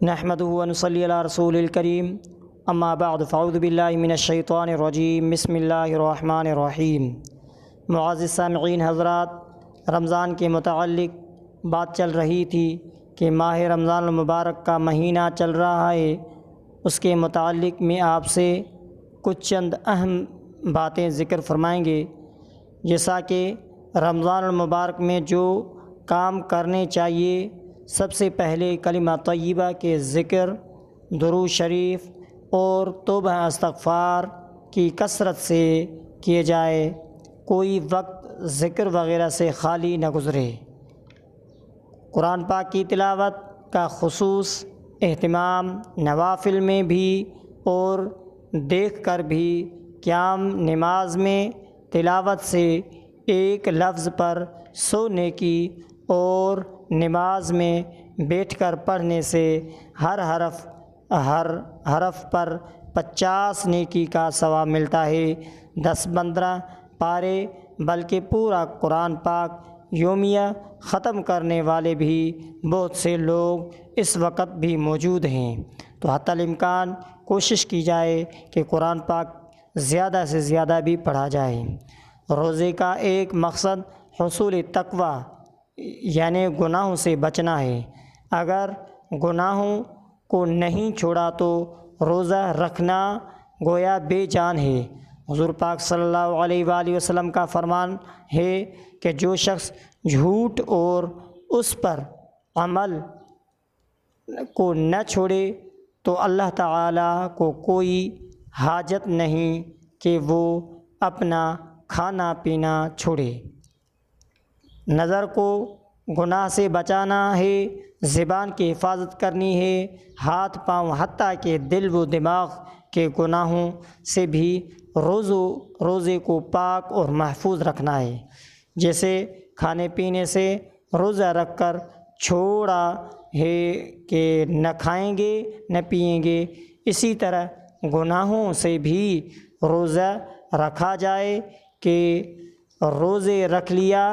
نحمدہ ونصلی علی رسول الکریم اما بعد فاعوذ باللہ من الشیطان الرجیم بسم اللہ الرحمن الرحیم۔ معزز سامعین حضرات، رمضان کے متعلق بات چل رہی تھی کہ ماہ رمضان المبارک کا مہینہ چل رہا ہے، اس کے متعلق میں آپ سے کچھ چند اہم باتیں ذکر فرمائیں گے، جیسا کہ رمضان المبارک میں جو کام کرنے چاہیے، سب سے پہلے کلمہ طیبہ کے ذکر، درود شریف اور توبہ استغفار کی کثرت سے کیے جائے، کوئی وقت ذکر وغیرہ سے خالی نہ گزرے۔ قرآن پاک کی تلاوت کا خصوص اہتمام نوافل میں بھی اور دیکھ کر بھی، قیام نماز میں تلاوت سے ایک لفظ پر 100 نیکی اور نماز میں بیٹھ کر پڑھنے سے ہر حرف پر 50 نیکی کا ثواب ملتا ہے۔ 10-15 پارے بلکہ پورا قرآن پاک یومیہ ختم کرنے والے بھی بہت سے لوگ اس وقت بھی موجود ہیں، تو حتی الامکان کوشش کی جائے کہ قرآن پاک زیادہ سے زیادہ بھی پڑھا جائے۔ روزے کا ایک مقصد حصول تقوی یعنی گناہوں سے بچنا ہے۔ اگر گناہوں کو نہیں چھوڑا تو روزہ رکھنا گویا بے جان ہے۔ حضور پاک صلی اللہ علیہ وآلہ وسلم کا فرمان ہے کہ جو شخص جھوٹ اور اس پر عمل کو نہ چھوڑے تو اللہ تعالیٰ کو کوئی حاجت نہیں کہ وہ اپنا کھانا پینا چھوڑے۔ نظر کو گناہ سے بچانا ہے، زبان کی حفاظت کرنی ہے، ہاتھ پاؤں حتیٰ کہ دل و دماغ کے گناہوں سے بھی روزے کو پاک اور محفوظ رکھنا ہے۔ جیسے کھانے پینے سے روزہ رکھ کر چھوڑا ہے کہ نہ کھائیں گے نہ پئیں گے، اسی طرح گناہوں سے بھی روزہ رکھا جائے کہ روزے رکھ لیا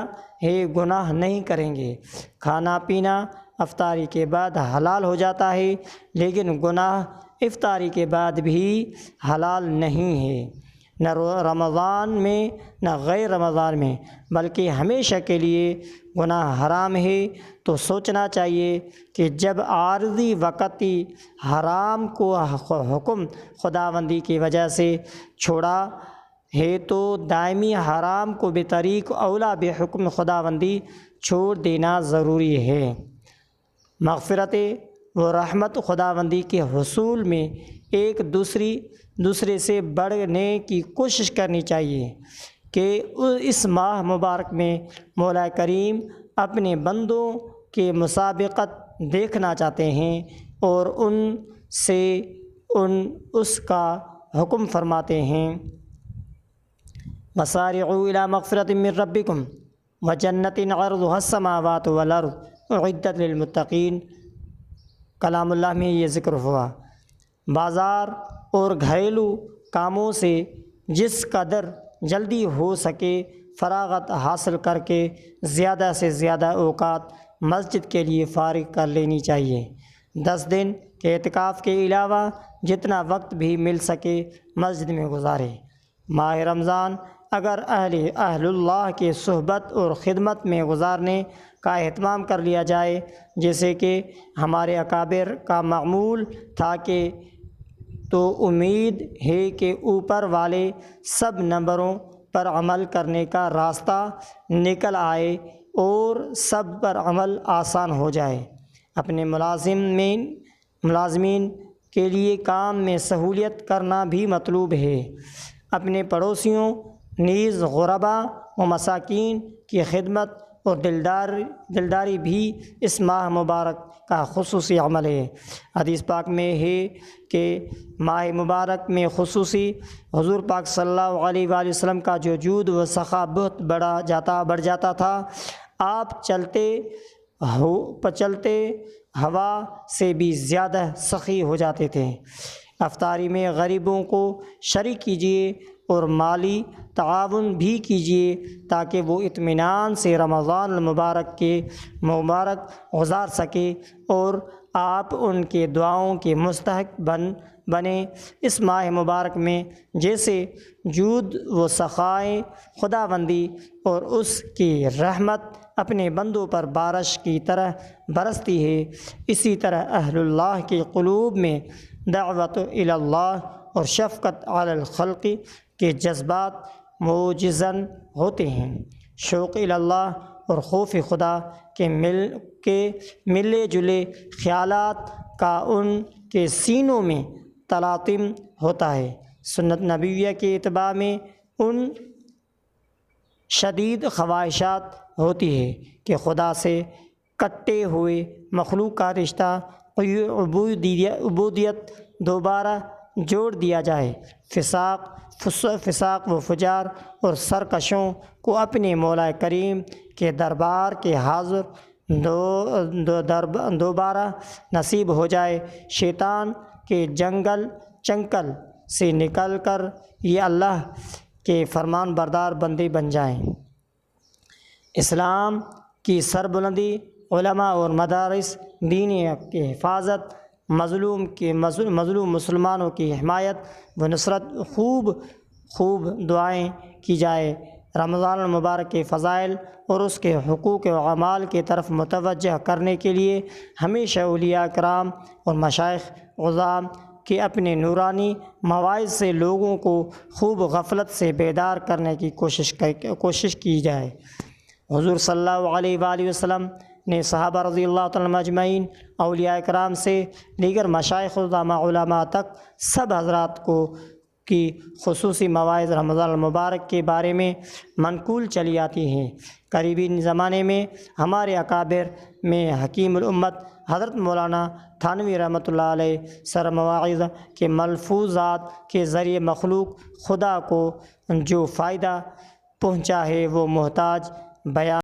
ہے گناہ نہیں کریں گے۔ کھانا پینا افطاری کے بعد حلال ہو جاتا ہے، لیکن گناہ افطاری کے بعد بھی حلال نہیں ہے، نہ رمضان میں نہ غیر رمضان میں، بلکہ ہمیشہ کے لیے گناہ حرام ہے۔ تو سوچنا چاہیے کہ جب عارضی وقتی حرام کو حکم خداوندی کی وجہ سے چھوڑا ہے تو دائمی حرام کو بطریق اولا بحکم خداوندی چھوڑ دینا ضروری ہے۔ مغفرت و رحمت خداوندی کے حصول میں ایک دوسرے سے بڑھنے کی کوشش کرنی چاہیے کہ اس ماہ مبارک میں مولا کریم اپنے بندوں کے مسابقت دیکھنا چاہتے ہیں اور ان سے اس کا حکم فرماتے ہیں۔ وَسَارِعُوا إِلَىٰ مَغْفِرَةٍ مِّن رَّبِّكُمْ وَجَنَّةٍ عَرْضُهَا السَّمَاوَاتُ وَالْأَرْضُ أُعِدَّتْ لِلْمُتَّقِينَ۔ کلام اللہ میں یہ ذکر ہوا۔ بازار اور گھریلو کاموں سے جس قدر جلدی ہو سکے فراغت حاصل کر کے زیادہ سے زیادہ اوقات مسجد کے لیے فارغ کر لینی چاہیے۔ 10 دن کے اعتکاف کے علاوہ جتنا وقت بھی مل سکے مسجد میں گزارے۔ ماہ رمضان اگر اہل اللہ کے صحبت اور خدمت میں گزارنے کا اہتمام کر لیا جائے، جیسے کہ ہمارے اکابر کا معمول تھا کہ، تو امید ہے کہ اوپر والے سب نمبروں پر عمل کرنے کا راستہ نکل آئے اور سب پر عمل آسان ہو جائے۔ اپنے ملازمین کے لیے کام میں سہولیت کرنا بھی مطلوب ہے۔ اپنے پڑوسیوں نیز غربا و مساکین کی خدمت اور دلداری بھی اس ماہ مبارک کا خصوصی عمل ہے۔ حدیث پاک میں ہے کہ ماہ مبارک میں خصوصی حضور پاک صلی اللہ علیہ وآلہ وسلم کا جو جود و سخا بہت بڑھ جاتا تھا۔ آپ چلتے ہوا سے بھی زیادہ سخی ہو جاتے تھے۔ افطاری میں غریبوں کو شریک کیجیے اور مالی تعاون بھی کیجیے تاکہ وہ اطمینان سے رمضان المبارک کے مبارک گزار سکے اور آپ ان کے دعاؤں کے مستحق بنیں۔ اس ماہ مبارک میں جیسے جود و سخائے خداوندی اور اس کی رحمت اپنے بندوں پر بارش کی طرح برستی ہے، اسی طرح اہل اللہ کے قلوب میں دعوت الی اللہ اور شفقت علی الخلق کے جذبات موجزن ہوتے ہیں۔ شوق الی اللہ اور خوف خدا کے ملے جلے خیالات کا ان کے سینوں میں تلاطم ہوتا ہے۔ سنت نبویہ کے اتباع میں ان شدید خواہشات ہوتی ہے کہ خدا سے کٹے ہوئے مخلوق کا رشتہ عبودیت دوبارہ جوڑ دیا جائے۔ فساق و فجار اور سرکشوں کو اپنے مولا کریم کے دربار کے حاضر دوبارہ نصیب ہو جائے، شیطان کے چنگل سے نکل کر یہ اللہ کے فرمان بردار بندے بن جائیں۔ اسلام کی سربلندی، علماء اور مدارس دینی کی حفاظت، مظلوم مسلمانوں کی حمایت و نصرت، خوب دعائیں کی جائے۔ رمضان المبارک کے فضائل اور اس کے حقوق و اعمال کی طرف متوجہ کرنے کے لیے ہمیشہ اولیاء کرام اور مشائخ عظام کے اپنے نورانی مواعظ سے لوگوں کو خوب غفلت سے بیدار کرنے کی کوشش کی جائے۔ حضور صلی اللہ علیہ وآلہ وسلم نے صحابہ رضی اللہ تعالیٰ عنہم اجمعین، اولیاء کرام سے دیگر مشائخ علماء تک سب حضرات کی خصوصی مواعظ رمضان المبارک کے بارے میں منقول چلی آتی ہیں۔ قریبی زمانے میں ہمارے اکابر میں حکیم الامت حضرت مولانا تھانوی رحمۃ اللہ علیہ سر مواعظ کے ملفوظات کے ذریعے مخلوق خدا کو جو فائدہ پہنچا ہے وہ محتاج بیان